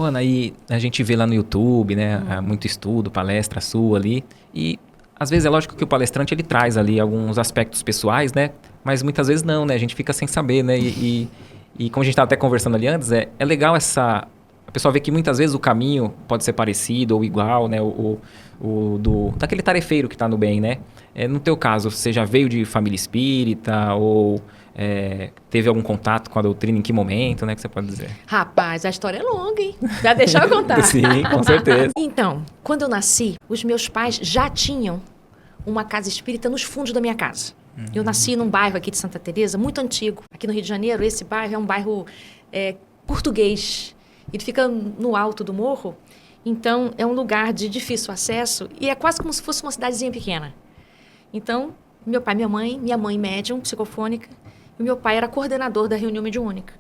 Ana, e a gente vê lá no YouTube, né, muito estudo, palestra sua ali, e às vezes é lógico que o palestrante ele traz ali alguns aspectos pessoais, né, mas muitas vezes não, né, a gente fica sem saber, né, e como a gente estava até conversando ali antes, é legal a pessoa ver que muitas vezes o caminho pode ser parecido ou igual, né, daquele tarefeiro que está no bem, né. No teu caso, você já veio de família espírita ou teve algum contato com a doutrina, em que momento, né, que você pode dizer? Rapaz, a história é longa, hein? Já deixa eu contar. Sim, com certeza. Então, quando eu nasci, os meus pais já tinham uma casa espírita nos fundos da minha casa. Eu nasci num bairro aqui de Santa Teresa, muito antigo. Aqui no Rio de Janeiro, esse bairro é um bairro português. Ele fica no alto do morro, então é um lugar de difícil acesso e é quase como se fosse uma cidadezinha pequena. Então, meu pai e minha mãe médium, psicofônica, e meu pai era coordenador da reunião mediúnica.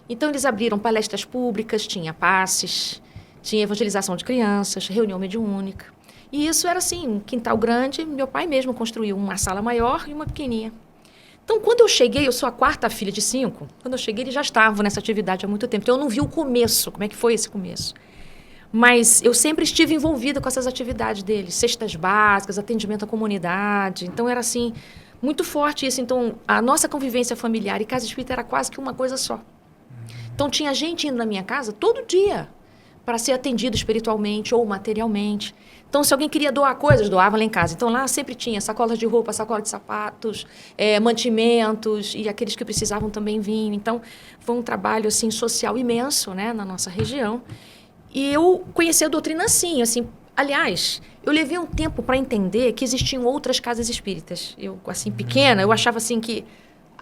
Então, eles abriram palestras públicas, tinha passes, tinha evangelização de crianças, reunião mediúnica. E isso era assim, um quintal grande, meu pai mesmo construiu uma sala maior e uma pequenininha. Então, quando eu cheguei, eu sou a quarta filha de 5, quando eu cheguei, eles já estavam nessa atividade há muito tempo. Então, eu não vi o começo, como é que foi esse começo. Mas eu sempre estive envolvida com essas atividades deles, cestas básicas, atendimento à comunidade. Então, era assim, muito forte isso. Então, a nossa convivência familiar e casa espírita era quase que uma coisa só. Então, tinha gente indo na minha casa todo dia para ser atendido espiritualmente ou materialmente. Então, se alguém queria doar coisas, doava lá em casa. Então, lá sempre tinha sacolas de roupa, sacola de sapatos, mantimentos, e aqueles que precisavam também vinham. Então, foi um trabalho assim, social imenso, né, na nossa região. E eu conheci a doutrina assim. Aliás, eu levei um tempo para entender que existiam outras casas espíritas. Eu, assim, pequena, eu achava assim que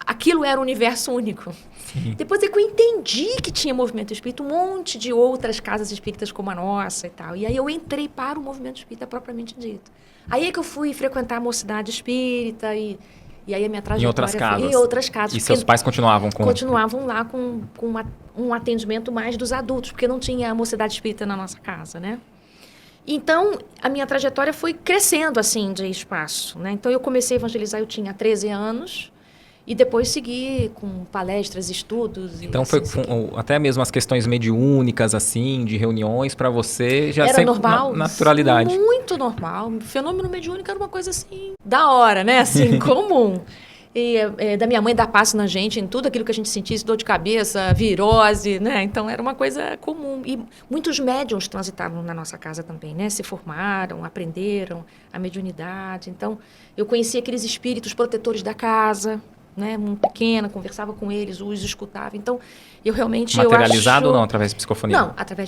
aquilo era um universo único. Sim. Depois é que eu entendi que tinha movimento espírita, um monte de outras casas espíritas como a nossa e tal. E aí eu entrei para o movimento espírita propriamente dito. Aí é que eu fui frequentar a mocidade espírita e aí a minha trajetória Em outras casas? Em outras casas. E seus pais continuavam com... Continuavam lá com um atendimento mais dos adultos, porque não tinha a mocidade espírita na nossa casa, né? Então, a minha trajetória foi crescendo, assim, de espaço, né? Então, eu comecei a evangelizar, eu tinha 13 anos, e depois segui com palestras, estudos. Então, foi até mesmo as questões mediúnicas, assim, de reuniões, para você já era sempre normal, naturalidade. Muito normal. O fenômeno mediúnico era uma coisa, assim, da hora, né? Assim, comum. E da minha mãe dar passo na gente em tudo aquilo que a gente sentisse, dor de cabeça, virose, né? Então, era uma coisa comum. E muitos médiuns transitavam na nossa casa também, né? Se formaram, aprenderam a mediunidade. Então, eu conheci aqueles espíritos protetores da casa, né? Muito pequena, conversava com eles, os escutava. Então, eu realmente... Materializado ou não, através de psicofonia? Não, através